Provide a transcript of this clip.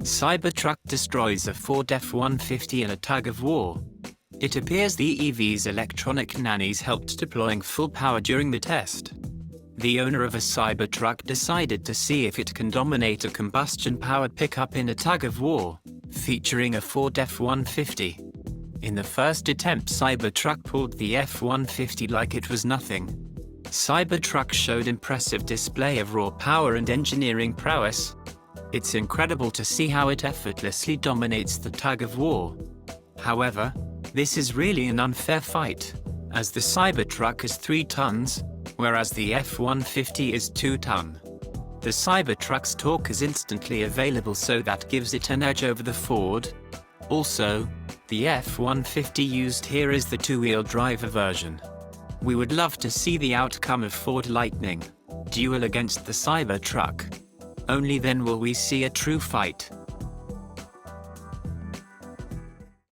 Cybertruck destroys a Ford F-150 in a tug-of-war. It appears the EV's electronic nannies helped deploying full power during the test. The owner of a Cybertruck decided to see if it can dominate a combustion-powered pickup in a tug-of-war, featuring a Ford F-150. In the first attempt, Cybertruck pulled the F-150 like it was nothing. Cybertruck showed impressive display of raw power and engineering prowess. It's incredible to see how it effortlessly dominates the tug-of-war. However, this is really an unfair fight, as the Cybertruck is 3 tons, whereas the F-150 is 2 tons. The Cybertruck's torque is instantly available, so that gives it an edge over the Ford. Also, the F-150 used here is the 2-wheel drive version. We would love to see the outcome of Ford Lightning duel against the Cybertruck. Only then will we see a true fight.